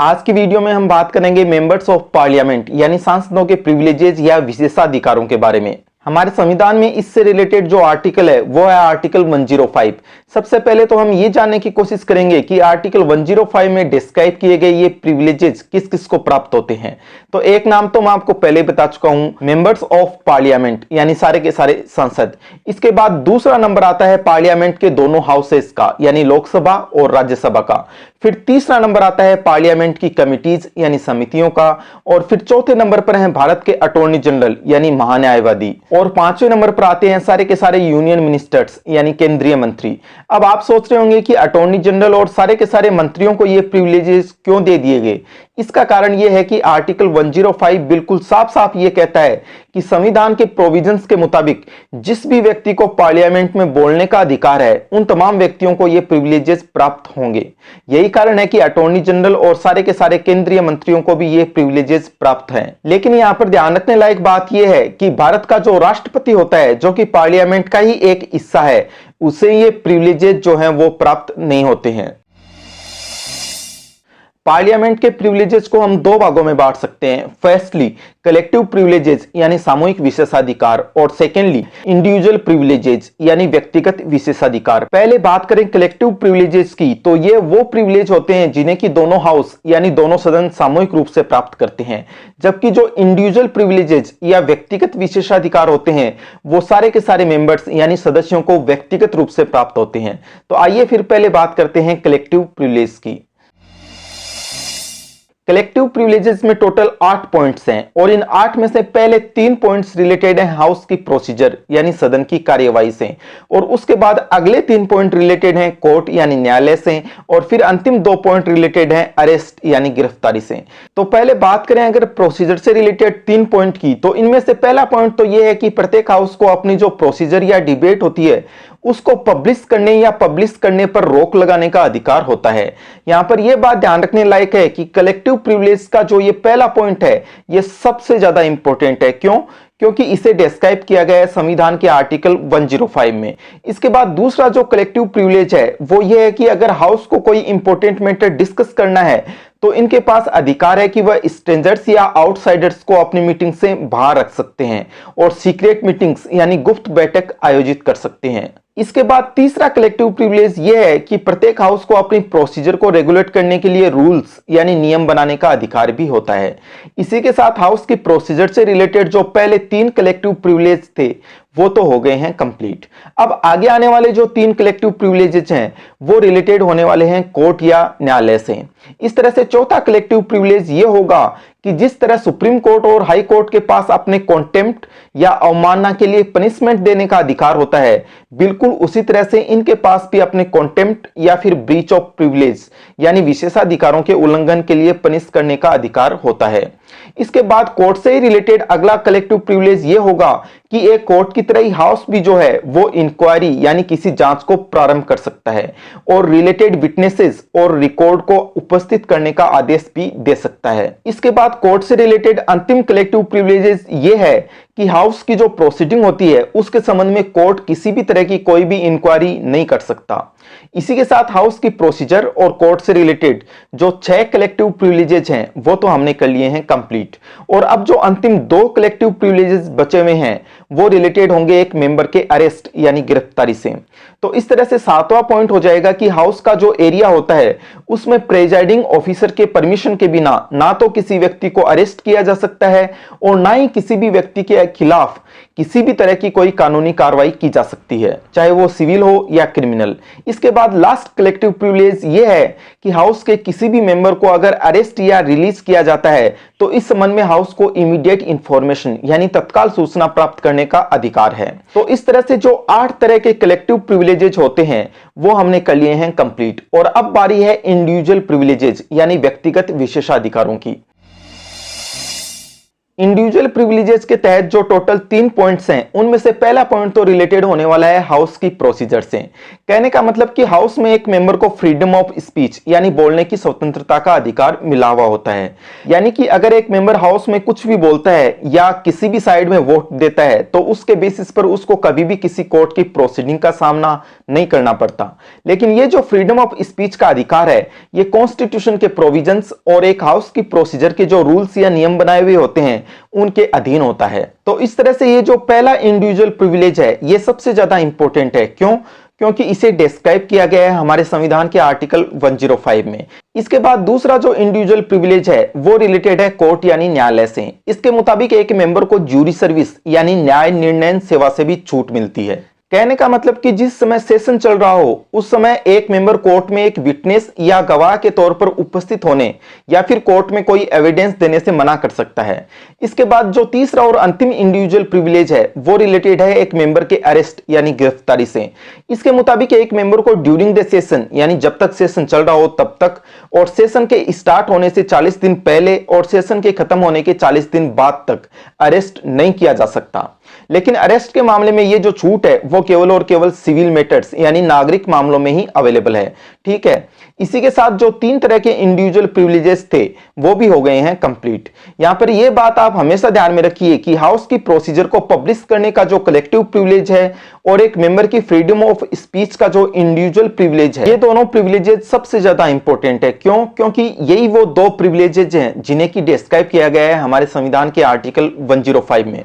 आज की वीडियो में हम बात करेंगे मेंबर्स ऑफ पार्लियामेंट यानी सांसदों के प्रिविलेजेस या विशेषाधिकारों के बारे में। हमारे संविधान में इससे रिलेटेड जो आर्टिकल है वो है आर्टिकल 105। सबसे पहले तो हम ये जानने की कोशिश करेंगे कि आर्टिकल 105 में डिस्क्राइब किए गए ये प्रिविलेजेस किस किस को प्राप्त होते हैं। तो एक नाम तो मैं आपको पहले ही बता चुका हूं, मेंबर्स ऑफ पार्लियामेंट यानी सारे के सारे सांसद। इसके बाद दूसरा नंबर आता है पार्लियामेंट के दोनों हाउसेस का यानी लोकसभा और राज्यसभा का। फिर तीसरा नंबर आता है पार्लियामेंट की कमिटीज यानी समितियों का। और फिर चौथे नंबर पर हैं भारत के अटॉर्नी जनरल यानी महान्यायवादी। और पांचवें नंबर पर आते हैं सारे के सारे यूनियन मिनिस्टर्स यानी केंद्रीय मंत्री। अब आप सोच रहे होंगे कि अटॉर्नी जनरल और सारे के सारे मंत्रियों को ये प्रिविलेजेस क्यों दे दिए गए। इसका कारण यह है कि आर्टिकल 105 बिल्कुल साफ साफ ये कहता है कि संविधान के प्रोविजंस के मुताबिक जिस भी व्यक्ति को पार्लियामेंट में बोलने का अधिकार है उन तमाम व्यक्तियों को ये प्रिविलेजेस प्राप्त होंगे। यही कारण है कि अटॉर्नी जनरल और सारे के सारे केंद्रीय मंत्रियों को भी ये प्रिविलेजेस प्राप्त हैं। लेकिन यहां पर ध्यान रखने लायक बात यह है कि भारत का जो राष्ट्रपति होता है जो कि पार्लियामेंट का ही एक हिस्सा है, उसे ये प्रिविलेजेस जो हैं वो प्राप्त नहीं होते हैं। पार्लियामेंट के प्रिविलेजेस को हम दो भागों में बांट सकते हैं। फर्स्टली कलेक्टिव प्रिविलेजेस यानी सामूहिक विशेषाधिकार, और सेकेंडली इंडिविजुअल प्रिविलेजेस यानी व्यक्तिगत विशेषाधिकार। पहले बात करें कलेक्टिव प्रिविलेजेस की, तो ये वो प्रिविलेज होते हैं जिन्हें कि दोनों हाउस यानी दोनों सदन सामूहिक रूप से प्राप्त करते हैं। जबकि जो इंडिविजुअल प्रिविलेजेस या व्यक्तिगत विशेषाधिकार होते हैं वो सारे के सारे मेंबर्स यानी सदस्यों को व्यक्तिगत रूप से प्राप्त होते हैं। तो आइए फिर पहले बात करते हैं कलेक्टिव प्रिविलेज की। कलेक्टिव प्रिविलेजेस में टोटल 8 पॉइंट्स हैं और इन 8 में से पहले 3 पॉइंट्स रिलेटेड हैं हाउस की प्रोसीजर यानी सदन की कार्यवाही से, और उसके बाद अगले 3 पॉइंट रिलेटेड हैं कोर्ट यानी न्यायालय से, और फिर अंतिम 2 पॉइंट रिलेटेड हैं अरेस्ट यानी गिरफ्तारी से। तो पहले बात करें अगर प्रोसीजर से रिलेटेड 3 पॉइंट की, तो इनमें से पहला पॉइंट तो यह है कि प्रत्येक हाउस को अपनी जो प्रोसीजर या डिबेट होती है उसको पब्लिश करने या पब्लिश करने पर रोक लगाने का अधिकार होता है। यहां पर यह बात ध्यान रखने लायक है कि कलेक्टिव प्रिविलेज का जो ये पहला पॉइंट है यह सबसे ज्यादा इंपॉर्टेंट है। क्यों? क्योंकि इसे डिस्क्राइब किया गया है संविधान के आर्टिकल 105 में। इसके बाद दूसरा जो कलेक्टिव प्रिविलेज है वो ये है कि अगर हाउस को कोई इंपॉर्टेंट मैटर डिस्कस करना है तो इनके पास अधिकार है कि वह स्ट्रेंजर्स या आउटसाइडर्स को अपनी मीटिंग से बाहर रख सकते हैं और सीक्रेट मीटिंग्स यानी गुप्त बैठक आयोजित कर सकते हैं। इसके बाद तीसरा कलेक्टिव प्रिविलेज यह है कि प्रत्येक हाउस को अपनी प्रोसीजर को रेगुलेट करने के लिए रूल्स यानी नियम बनाने का अधिकार भी होता है। इसी के साथ हाउस की प्रोसीजर से रिलेटेड जो पहले 3 कलेक्टिव प्रिविलेज थे वो तो हो गए हैं कंप्लीट। अब आगे आने वाले जो 3 कलेक्टिव प्रिविलेजेस हैं वो रिलेटेड होने वाले हैं कोर्ट या न्यायालय से। इस तरह से चौथा कलेक्टिव प्रिविलेज ये होगा कि जिस तरह सुप्रीम कोर्ट और हाई कोर्ट के पास अपने कॉन्टेम्प्ट या अवमानना के लिए पनिशमेंट देने का अधिकार होता है, बिल्कुल उसी तरह से इनके पास भी अपने कॉन्टेम्प्ट या फिर ब्रीच ऑफ प्रिविलेज यानी विशेषाधिकारों के उल्लंघन के लिए पनिश करने का अधिकार होता है। इसके बाद कोर्ट से ही रिलेटेड अगला कलेक्टिव प्रिविलेज ये होगा कि एक कोर्ट की तरह ही हाउस भी जो है वो इंक्वायरी यानी किसी जांच को प्रारंभ कर सकता है और रिलेटेड विटनेसेस और रिकॉर्ड को उपस्थित करने का आदेश भी दे सकता है। इसके बाद कोर्ट से रिलेटेड अंतिम कलेक्टिव प्रिविलेजेस ये है कि हाउस की जो प्रोसीडिंग होती है उसके संबंध में कोर्ट किसी भी तरह की कोई भी इंक्वायरी नहीं कर सकता। इसी के साथ हाउस की प्रोसीजर और कोर्ट से रिलेटेड जो 6 कलेक्टिव प्रिविलेजेस हैं वो तो हमने कर लिए हैं कंप्लीट। और अब जो अंतिम 2 कलेक्टिव प्रिविलेजेस बचे हुए हैं वो रिलेटेड होंगे एक मेंबर के अरेस्ट यानी गिरफ्तारी से। तो इस तरह से 7वां पॉइंट हो जाएगा कि हाउस का जो एरिया होता है उसमें प्रेजाइडिंग ऑफिसर के परमिशन के बिना ना तो किसी व्यक्ति को अरेस्ट किया जा सकता है और ना ही किसी भी व्यक्ति के खिलाफ किसी भी तरह की कोई कानूनी कार्रवाई की जा सकती है, चाहे वो सिविल हो या क्रिमिनल। इसके बाद लास्ट कलेक्टिव प्रिविलेज ये है कि हाउस के किसी भी मेंबर को अगर अरेस्ट या रिलीज किया जाता है तो इस संबंध में हाउस को इमीडिएट इंफॉर्मेशन यानी तत्काल सूचना प्राप्त करने का अधिकार है। तो इस तरह से जो 8 तरह के कलेक्टिव प्रिविलेजेस होते हैं वो हमने कर लिए हैं कंप्लीट। और अब बारी है इंडिविजुअल प्रिविलेजेस यानी व्यक्तिगत विशेषाधिकारों की। इंडिविजुअल प्रिविलेजेस के तहत जो टोटल 3 पॉइंट्स हैं, उनमें से पहला पॉइंट तो रिलेटेड होने वाला है हाउस की प्रोसीजर से। कहने का मतलब कि हाउस में एक मेंबर को फ्रीडम ऑफ स्पीच यानी बोलने की स्वतंत्रता का अधिकार मिला हुआ होता है। यानी कि अगर एक मेंबर हाउस में कुछ भी बोलता है या किसी भी साइड में वोट देता है तो उसके बेसिस पर उसको कभी भी किसी कोर्ट की प्रोसीडिंग का सामना नहीं करना पड़ता। लेकिन ये जो फ्रीडम ऑफ स्पीच का अधिकार है, ये कॉन्स्टिट्यूशन के प्रोविजंस और एक हाउस की प्रोसीजर के जो रूल्स या नियम बनाए हुए होते हैं उनके अधीन होता है। तो इस तरह से ये जो पहला इंडिविजुअल प्रिविलेज है, ये सबसे ज्यादा इंपॉर्टेंट है। क्यों? क्योंकि इसे डिस्क्राइब किया गया है हमारे संविधान के आर्टिकल 105 में। इसके बाद दूसरा जो इंडिविजुअल प्रिविलेज है वो रिलेटेड है कोर्ट यानी न्यायालय से। इसके मुताबिक एक मेंबर को ज्यूरी सर्विस यानी न्याय निर्णय सेवा से भी छूट मिलती है। कहने का मतलब कि जिस समय सेशन चल रहा हो उस समय एक मेंबर कोर्ट में एक विटनेस या गवाह के तौर पर उपस्थित होने या फिर कोर्ट में कोई एविडेंस देने से मना कर सकता है। इसके बाद जो तीसरा और अंतिम इंडिविजुअल प्रिविलेज है वो रिलेटेड है एक मेंबर के अरेस्ट यानी गिरफ्तारी से। इसके मुताबिक एक मेंबर को ड्यूरिंग द सेशन यानी जब तक सेशन चल रहा हो तब तक, और सेशन के स्टार्ट होने से 40 दिन पहले और सेशन के खत्म होने के 40 दिन बाद तक अरेस्ट नहीं किया जा सकता। लेकिन अरेस्ट के मामले में ये जो छूट है वो केवल और केवल सिविल मैटर्स यानी नागरिक मामलों में ही अवेलेबल है। ठीक है, इसी के साथ जो 3 तरह के इंडिविजुअल प्रिविलेजेस थे वो भी हो गए हैं कंप्लीट। यहां पर ये बात आप हमेशा ध्यान में रखिए कि हाउस की प्रोसीजर को पब्लिश करने का जो कलेक्टिव प्रिविलेज है और एक मेंबर की फ्रीडम ऑफ स्पीच का जो इंडिविजुअल प्रिविलेज है, ये दोनों प्रिविलेजेस सबसे ज्यादा इंपॉर्टेंट है। क्यों? क्योंकि यही वो 2 प्रिविलेजेस हैं जिन्हें की डिस्क्राइब किया गया है हमारे संविधान के आर्टिकल 105 में।